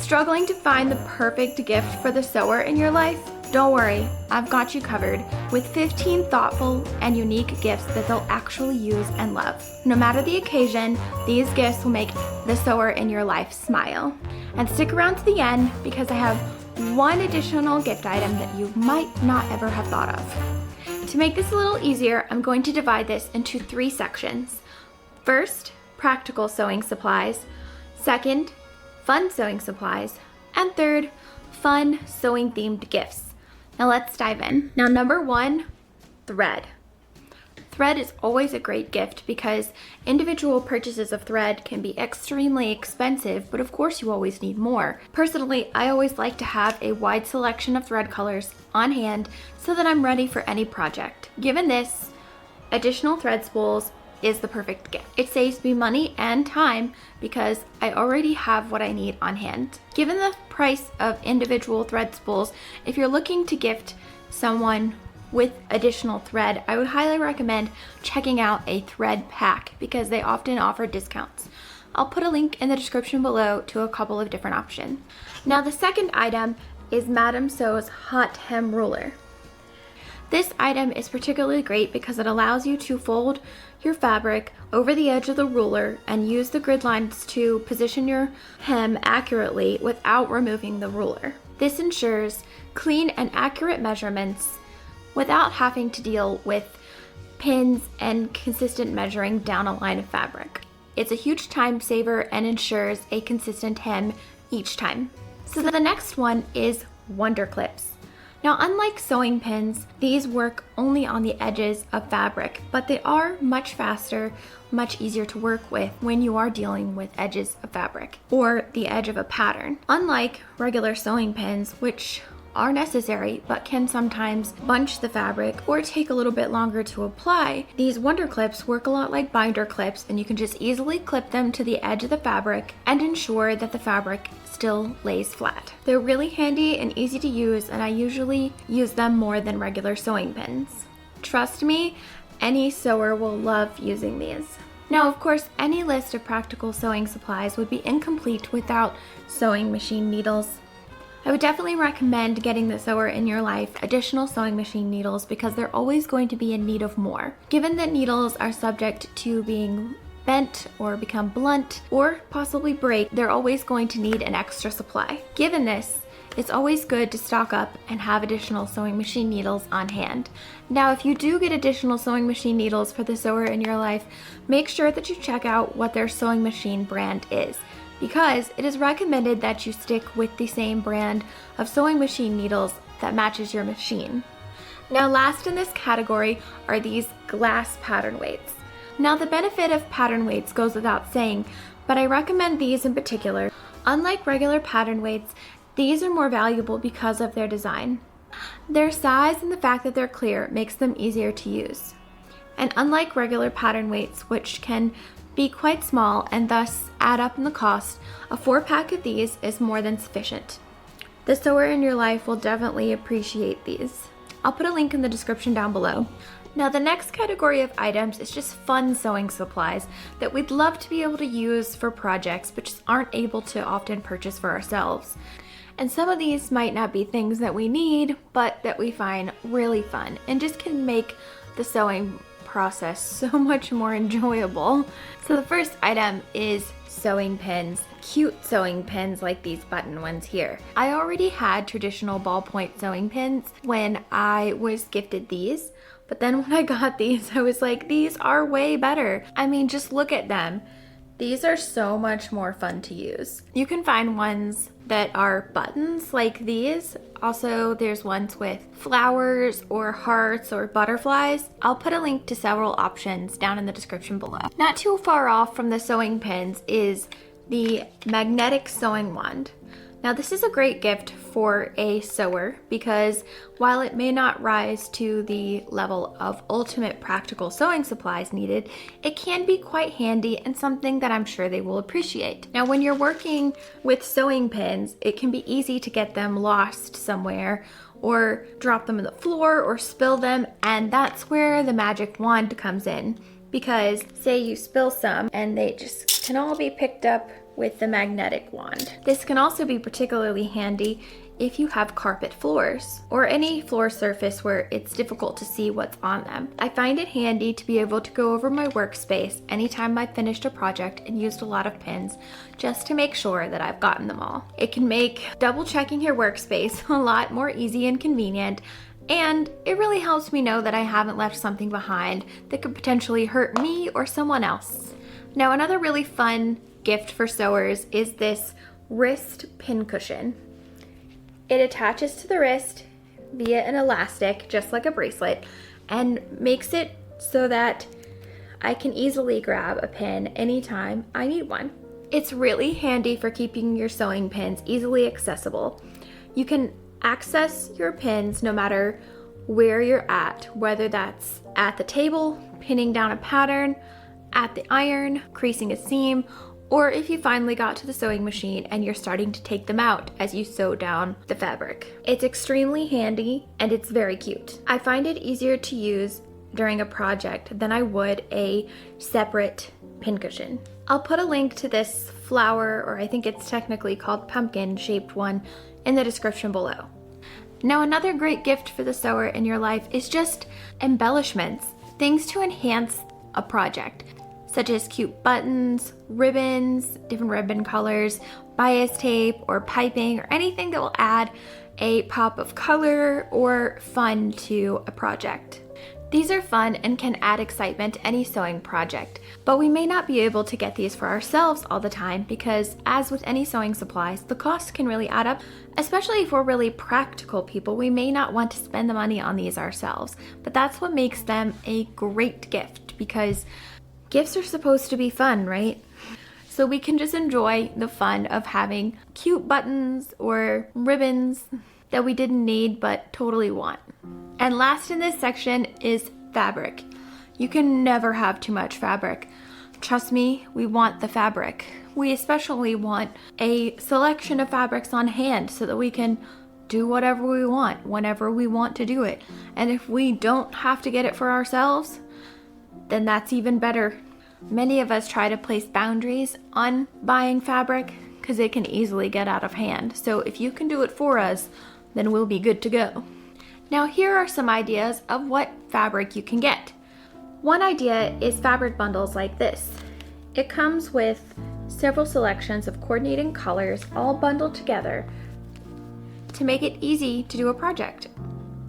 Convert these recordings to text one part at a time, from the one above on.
Struggling to find the perfect gift for the sewer in your life? Don't worry, I've got you covered with 15 thoughtful and unique gifts that they'll actually use and love. No matter the occasion, these gifts will make the sewer in your life smile. And stick around to the end because I have one additional gift item that you might not ever have thought of. To make this a little easier, I'm going to divide this into 3 sections. First, practical sewing supplies. Second, fun sewing supplies. And third, fun sewing themed gifts. Now let's dive in. Now number 1, thread. Thread is always a great gift because individual purchases of thread can be extremely expensive, but of course you always need more. Personally, I always like to have a wide selection of thread colors on hand so that I'm ready for any project. Given this, additional thread spools is the perfect gift. It saves me money and time because I already have what I need on hand. Given the price of individual thread spools, if you're looking to gift someone with additional thread, I would highly recommend checking out a thread pack because they often offer discounts. I'll put a link in the description below to a couple of different options. Now the second item is Madame Sew's hot hem ruler. This item is particularly great because it allows you to fold your fabric over the edge of the ruler and use the grid lines to position your hem accurately without removing the ruler. This ensures clean and accurate measurements without having to deal with pins and consistent measuring down a line of fabric. It's a huge time saver and ensures a consistent hem each time. So the next one is Wonder Clips. Now, unlike sewing pins, these work only on the edges of fabric, but they are much faster, much easier to work with when you are dealing with edges of fabric or the edge of a pattern. Unlike regular sewing pins, which are necessary but can sometimes bunch the fabric or take a little bit longer to apply, these Wonder Clips work a lot like binder clips, and you can just easily clip them to the edge of the fabric and ensure that the fabric still lays flat. They're really handy and easy to use, and I usually use them more than regular sewing pins. Trust me, any sewer will love using these. Now, of course, any list of practical sewing supplies would be incomplete without sewing machine needles. I would definitely recommend getting the sewer in your life additional sewing machine needles because they're always going to be in need of more. Given that needles are subject to being bent or become blunt or possibly break, they're always going to need an extra supply. Given this, it's always good to stock up and have additional sewing machine needles on hand. Now, if you do get additional sewing machine needles for the sewer in your life, make sure that you check out what their sewing machine brand is, because it is recommended that you stick with the same brand of sewing machine needles that matches your machine. Now, last in this category are these glass pattern weights. Now, the benefit of pattern weights goes without saying, but I recommend these in particular. Unlike regular pattern weights, these are more valuable because of their design. Their size and the fact that they're clear makes them easier to use. And unlike regular pattern weights, which can be quite small and thus add up in the cost, a 4-pack of these is more than sufficient. The sewer in your life will definitely appreciate these. I'll put a link in the description down below. Now, the next category of items is just fun sewing supplies that we'd love to be able to use for projects but just aren't able to often purchase for ourselves. And some of these might not be things that we need, but that we find really fun and just can make the sewing process so much more enjoyable. So the first item is sewing pins. Cute sewing pins like these button ones here. I already had traditional ballpoint sewing pins when I was gifted these, but then when I got these, I was like, these are way better. I mean, just look at them. These are so much more fun to use. You can find ones that are buttons like these. Also, there's ones with flowers or hearts or butterflies. I'll put a link to several options down in the description below. Not too far off from the sewing pins is the magnetic sewing wand. Now, this is a great gift for a sewer because while it may not rise to the level of ultimate practical sewing supplies needed, it can be quite handy and something that I'm sure they will appreciate. Now, when you're working with sewing pins, it can be easy to get them lost somewhere or drop them on the floor or spill them, and that's where the magic wand comes in. Because say you spill some and they just can all be picked up with the magnetic wand. This can also be particularly handy if you have carpet floors or any floor surface where it's difficult to see what's on them. I find it handy to be able to go over my workspace anytime I've finished a project and used a lot of pins just to make sure that I've gotten them all. It can make double checking your workspace a lot more easy and convenient, and it really helps me know that I haven't left something behind that could potentially hurt me or someone else. Now, another really fun gift for sewers is this wrist pin cushion. It attaches to the wrist via an elastic, just like a bracelet, and makes it so that I can easily grab a pin anytime I need one. It's really handy for keeping your sewing pins easily accessible. You can access your pins no matter where you're at, whether that's at the table, pinning down a pattern, at the iron, creasing a seam, or if you finally got to the sewing machine and you're starting to take them out as you sew down the fabric. It's extremely handy and it's very cute. I find it easier to use during a project than I would a separate pincushion. I'll put a link to this flower, or I think it's technically called pumpkin shaped one, in the description below. Now, another great gift for the sewer in your life is just embellishments, things to enhance a project, such as cute buttons, ribbons, different ribbon colors, bias tape, or piping, or anything that will add a pop of color or fun to a project. These are fun and can add excitement to any sewing project, but we may not be able to get these for ourselves all the time because, as with any sewing supplies, the cost can really add up. Especially if we're really practical people, we may not want to spend the money on these ourselves, but that's what makes them a great gift, because gifts are supposed to be fun, right? So we can just enjoy the fun of having cute buttons or ribbons that we didn't need but totally want. And last in this section is fabric. You can never have too much fabric. Trust me, we want the fabric. We especially want a selection of fabrics on hand so that we can do whatever we want whenever we want to do it. And if we don't have to get it for ourselves, then that's even better. Many of us try to place boundaries on buying fabric because it can easily get out of hand. So if you can do it for us, then we'll be good to go. Now, here are some ideas of what fabric you can get. One idea is fabric bundles like this. It comes with several selections of coordinating colors all bundled together to make it easy to do a project.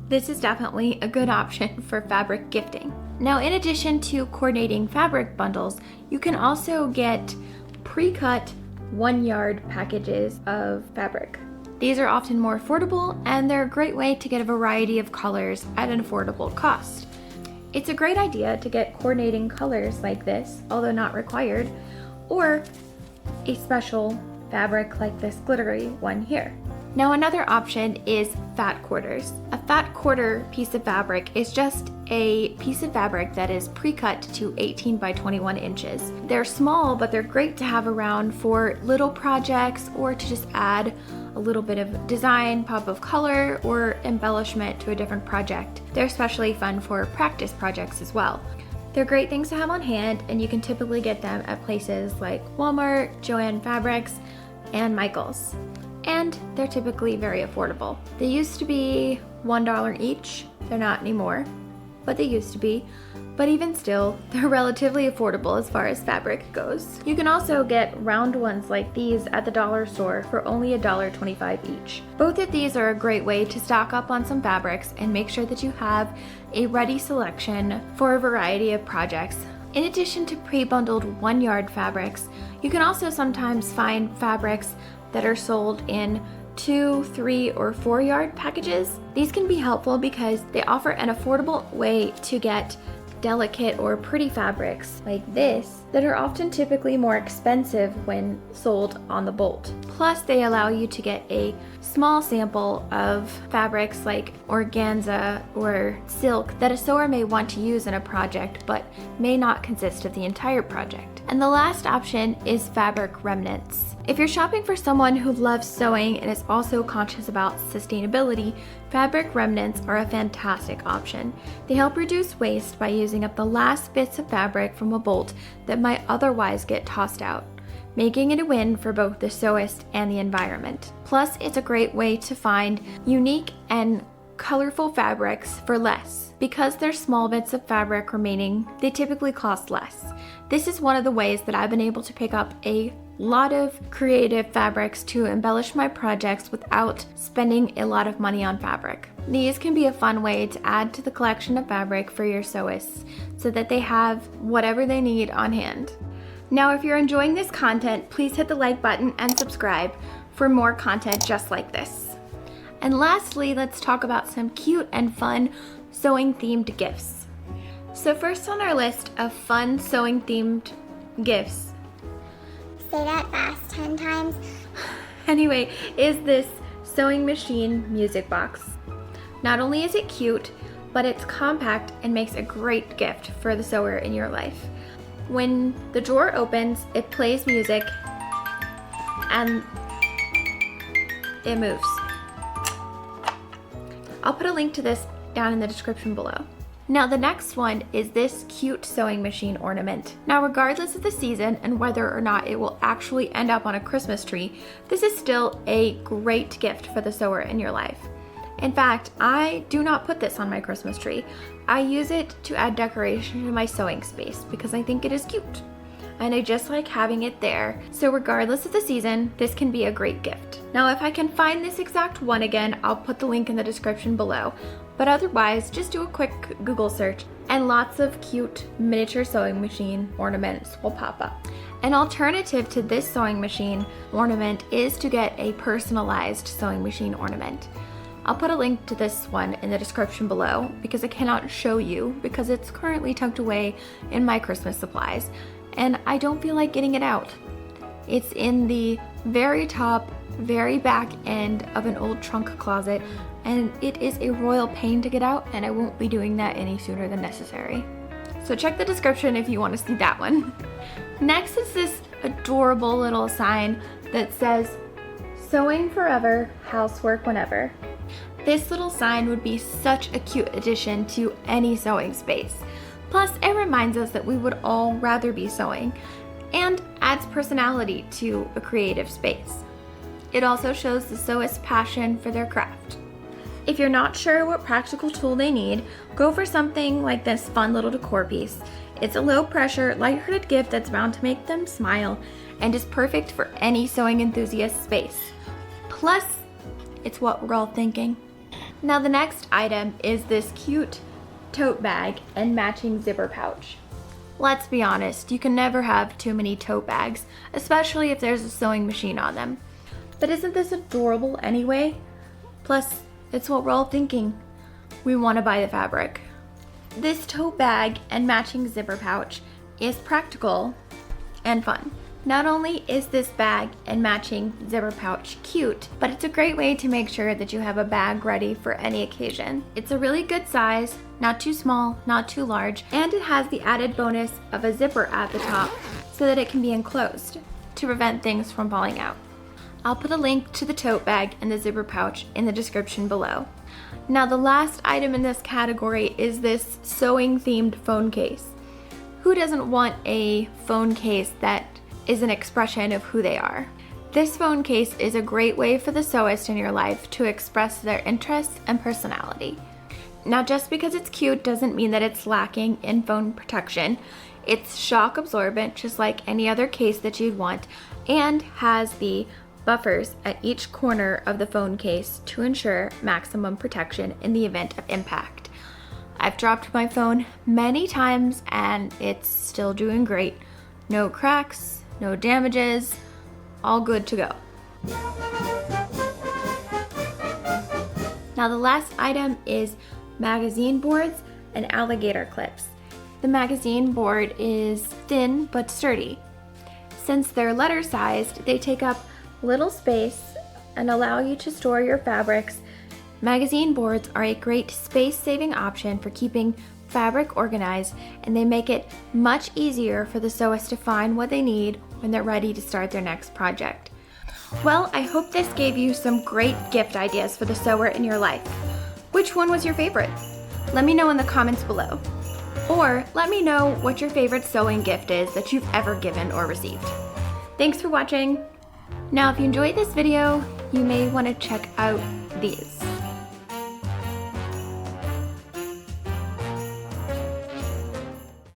This is definitely a good option for fabric gifting. Now, in addition to coordinating fabric bundles, you can also get pre-cut 1-yard packages of fabric. These are often more affordable, and they're a great way to get a variety of colors at an affordable cost. It's a great idea to get coordinating colors like this, although not required, or a special fabric like this glittery one here. Now, another option is fat quarters. A fat quarter piece of fabric is just a piece of fabric that is pre-cut to 18 by 21 inches. They're small, but they're great to have around for little projects or to just add a little bit of design, pop of color, or embellishment to a different project. They're especially fun for practice projects as well. They're great things to have on hand, and you can typically get them at places like Walmart, Joann Fabrics, and Michaels. And they're typically very affordable. They used to be $1 each. They're not anymore, but they used to be. But even still, they're relatively affordable as far as fabric goes. You can also get round ones like these at the dollar store for only $1.25 each. Both of these are a great way to stock up on some fabrics and make sure that you have a ready selection for a variety of projects. In addition to pre-bundled 1-yard fabrics, you can also sometimes find fabrics that are sold in 2, 3, or 4-yard packages. These can be helpful because they offer an affordable way to get delicate or pretty fabrics like this that are often typically more expensive when sold on the bolt. Plus, they allow you to get a small sample of fabrics like organza or silk that a sewer may want to use in a project but may not consist of the entire project. And the last option is fabric remnants. If you're shopping for someone who loves sewing and is also conscious about sustainability, fabric remnants are a fantastic option. They help reduce waste by using up the last bits of fabric from a bolt that might otherwise get tossed out. making it a win for both the sewist and the environment. Plus, it's a great way to find unique and colorful fabrics for less. Because there's small bits of fabric remaining, they typically cost less. This is one of the ways that I've been able to pick up a lot of creative fabrics to embellish my projects without spending a lot of money on fabric. These can be a fun way to add to the collection of fabric for your sewists so that they have whatever they need on hand. Now, if you're enjoying this content, please hit the like button and subscribe for more content just like this. And lastly, let's talk about some cute and fun sewing themed gifts. So first on our list of fun sewing themed gifts, say that fast 10 times. Anyway, is this sewing machine music box. Not only is it cute, but it's compact and makes a great gift for the sewer in your life. When the drawer opens, it plays music and it moves. I'll put a link to this down in the description below. Now the next one is this cute sewing machine ornament. Now regardless of the season and whether or not it will actually end up on a Christmas tree, this is still a great gift for the sewer in your life. In fact, I do not put this on my Christmas tree. I use it to add decoration to my sewing space because I think it is cute. And I just like having it there. So regardless of the season, this can be a great gift. Now if I can find this exact one again, I'll put the link in the description below. But otherwise, just do a quick Google search and lots of cute miniature sewing machine ornaments will pop up. An alternative to this sewing machine ornament is to get a personalized sewing machine ornament. I'll put a link to this one in the description below because I cannot show you because it's currently tucked away in my Christmas supplies and I don't feel like getting it out. It's in the very top, very back end of an old trunk closet and it is a royal pain to get out and I won't be doing that any sooner than necessary. So check the description if you want to see that one. Next is this adorable little sign that says, "Sewing forever, housework whenever." This little sign would be such a cute addition to any sewing space. Plus, it reminds us that we would all rather be sewing and adds personality to a creative space. It also shows the sewist's passion for their craft. If you're not sure what practical tool they need, go for something like this fun little decor piece. It's a low pressure, lighthearted gift that's bound to make them smile and is perfect for any sewing enthusiast space. Plus, it's what we're all thinking. Now the next item is this cute tote bag and matching zipper pouch. Let's be honest, you can never have too many tote bags, especially if there's a sewing machine on them. But isn't this adorable anyway? Plus, it's what we're all thinking. We want to buy the fabric. This tote bag and matching zipper pouch is practical and fun. Not only is this bag and matching zipper pouch cute, but it's a great way to make sure that you have a bag ready for any occasion. It's a really good size, not too small, not too large, and it has the added bonus of a zipper at the top so that it can be enclosed to prevent things from falling out. I'll put a link to the tote bag and the zipper pouch in the description below. Now the last item in this category is this sewing themed phone case. Who doesn't want a phone case that is an expression of who they are? This phone case is a great way for the sewist in your life to express their interests and personality. Now just because it's cute doesn't mean that it's lacking in phone protection. It's shock absorbent just like any other case that you'd want and has the buffers at each corner of the phone case to ensure maximum protection in the event of impact. I've dropped my phone many times and it's still doing great. No cracks, no damages, all good to go. Now the last item is magazine boards and alligator clips. The magazine board is thin but sturdy. Since they're letter sized, they take up little space and allow you to store your fabrics. Magazine boards are a great space-saving option for keeping fabric organized, and they make it much easier for the sewist to find what they need when they're ready to start their next project. Well, I hope this gave you some great gift ideas for the sewer in your life. Which one was your favorite? Let me know in the comments below. Or let me know what your favorite sewing gift is that you've ever given or received. Thanks for watching. Now, if you enjoyed this video, you may want to check out these.